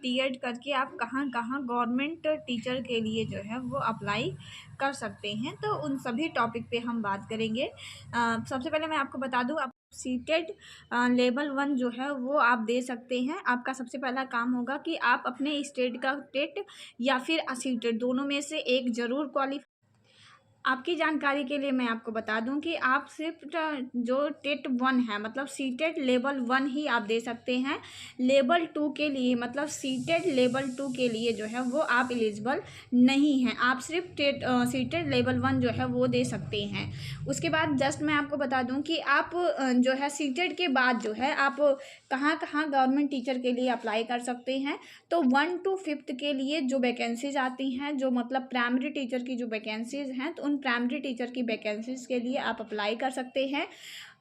BEd करके आप कहाँ कहाँ गवर्नमेंट टीचर के लिए जो है वो अप्लाई कर सकते हैं। तो उन सभी टॉपिक पे हम बात करेंगे। सबसे पहले मैं आपको बता दूं, आप सीटेट लेवल 1 जो है वो आप दे सकते हैं। आपका सबसे पहला काम होगा कि आप अपने स्टेट का टेट या फिर सीटेट दोनों में से एक ज़रूर क्वालिफाई। आपकी जानकारी के लिए मैं आपको बता दूं कि आप सिर्फ जो टेट 1 है मतलब सीटेट लेवल 1 ही आप दे सकते हैं। लेवल 2 के लिए मतलब सीटेट लेवल 2 के लिए जो है वो आप एलिजिबल नहीं हैं। आप सिर्फ सीटेट लेवल 1 जो है वो दे सकते हैं। उसके बाद जस्ट मैं आपको बता दूं कि आप जो है सीटेट के बाद जो है आप कहाँ कहाँ गवर्नमेंट टीचर के लिए अप्लाई कर सकते हैं। तो 1 to 5th के लिए जो वैकेंसीज आती हैं, जो मतलब प्राइमरी टीचर की जो वैकेंसीज हैं, तो उन प्राइमरी टीचर की वैकेंसीज के लिए आप अप्लाई कर सकते हैं।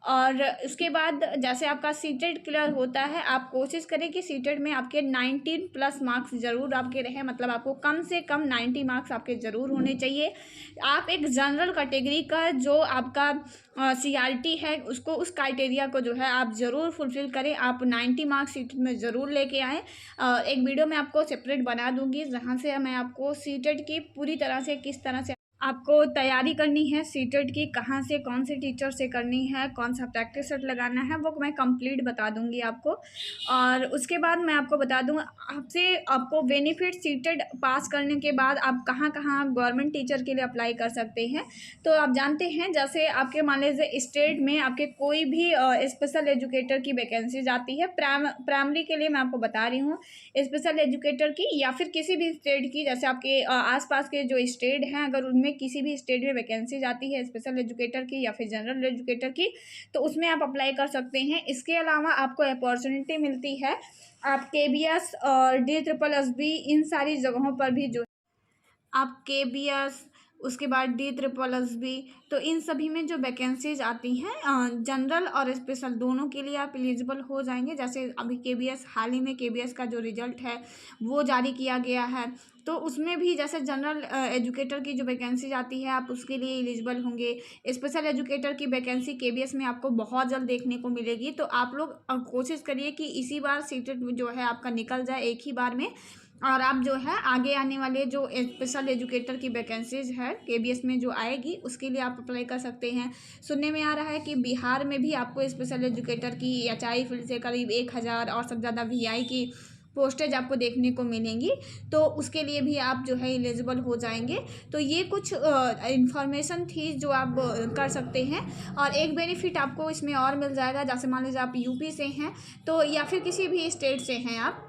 और उसके बाद जैसे आपका सीटेट क्लियर होता है, आप कोशिश करें कि सीटेट में आपके 19+ मार्क्स ज़रूर आपके रहे, मतलब आपको कम से कम 90 मार्क्स आपके ज़रूर होने चाहिए। आप एक जनरल कैटेगरी का जो आपका सीआरटी है उसको, उस क्राइटेरिया को जो है आप ज़रूर फुलफ़िल करें। आप 90 मार्क्स सीटेट में ज़रूर लेके आएँ। एक वीडियो मैं आपको सेपरेट बना दूँगी जहाँ से मैं आपको सीटेट की पूरी तरह से किस तरह से आपको तैयारी करनी है सीटेट की, कहाँ से कौन से टीचर से करनी है, कौन सा प्रैक्टिस सेट लगाना है, वो मैं कंप्लीट बता दूंगी आपको। और उसके बाद मैं आपको बता दूँ आपको बेनिफिट सीटेट पास करने के बाद आप कहाँ कहाँ गवर्नमेंट टीचर के लिए अप्लाई कर सकते हैं। तो आप जानते हैं जैसे आपके मान लीजिए स्टेट में आपके कोई भी स्पेशल एजुकेटर की वैकेंसीज आती है। प्राइमरी के लिए मैं आपको बता रही हूँ, स्पेशल एजुकेटर की या फिर किसी भी स्टेट की, जैसे आपके आसपास के जो स्टेट हैं अगर उनमें किसी भी स्टेट में वैकेंसी आती है स्पेशल एजुकेटर की या फिर जनरल एजुकेटर की, तो उसमें आप अप्लाई कर सकते हैं। इसके अलावा आपको अपॉर्चुनिटी मिलती है आप केबीएस और DSSS इन सारी जगहों पर भी जो आप केबीएस, उसके बाद DSSS, तो इन सभी में जो वैकेंसीज आती हैं जनरल और स्पेशल दोनों के लिए आप एलिजिबल हो जाएंगे। जैसे अभी केबीएस, हाल ही में केबीएस का जो रिजल्ट है वो जारी किया गया है, तो उसमें भी जैसे जनरल एजुकेटर की जो वैकेंसी आती है आप उसके लिए एलिजिबल होंगे। स्पेशल एजुकेटर की वैकेंसी केबीएस में आपको बहुत जल्द देखने को मिलेगी। तो आप लोग कोशिश करिए कि इसी बार सीटेट जो है आपका निकल जाए एक ही बार में, और आप जो है आगे आने वाले जो स्पेशल एजुकेटर की वैकेंसीज है केबीएस में जो आएगी उसके लिए आप अप्लाई कर सकते हैं। सुनने में आ रहा है कि बिहार में भी आपको स्पेशल एजुकेटर की एचआई फील्ड से करीब 1000 और सबसे ज़्यादा वीआई की पोस्टेज आपको देखने को मिलेंगी, तो उसके लिए भी आप जो है एलिजिबल हो जाएंगे। तो ये कुछ इन्फॉर्मेशन थी जो आप कर सकते हैं। और एक बेनिफिट आपको इसमें और मिल जाएगा, जैसे मान लीजिए आप यूपी से हैं तो या फिर किसी भी स्टेट से हैं आप,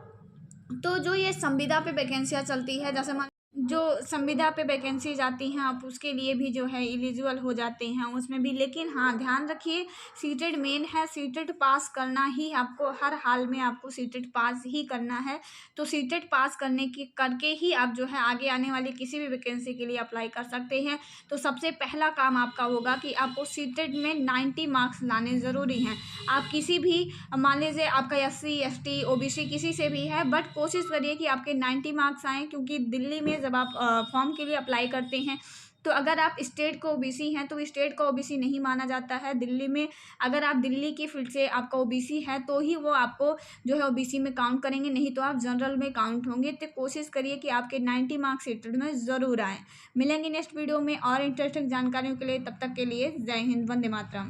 तो जो ये संविदा पे वैकेंसियाँ चलती है, जैसे मान जो संविदा पे वैकेंसीज आती हैं आप उसके लिए भी जो है एलिजिबल हो जाते हैं उसमें भी। लेकिन हाँ, ध्यान रखिए सीटेट मेन है, सीटेट पास करना ही आपको, हर हाल में आपको सीटेट पास ही करना है। तो सीटेट पास करके ही आप जो है आगे आने वाली किसी भी वैकेंसी के लिए अप्लाई कर सकते हैं। तो सबसे पहला काम आपका होगा कि आपको सीटेट में 90 मार्क्स लाने ज़रूरी हैं। आप किसी भी, मान लीजिए आपका SC ST OBC किसी से भी है, बट कोशिश करिए कि आपके 90 मार्क्स आएँ, क्योंकि दिल्ली में जब आप फॉर्म के लिए अप्लाई करते हैं तो अगर आप स्टेट को OBC हैं तो स्टेट का OBC नहीं माना जाता है दिल्ली में। अगर आप दिल्ली की फील्ड से आपका OBC है तो ही वो आपको जो है OBC में काउंट करेंगे, नहीं तो आप जनरल में काउंट होंगे। तो कोशिश करिए कि आपके 90 मार्क्स सीटेट में ज़रूर आएँ। मिलेंगे नेक्स्ट वीडियो में और इंटरेस्टिंग जानकारियों के लिए, तब तक के लिए जय हिंद, वंदे मातरम।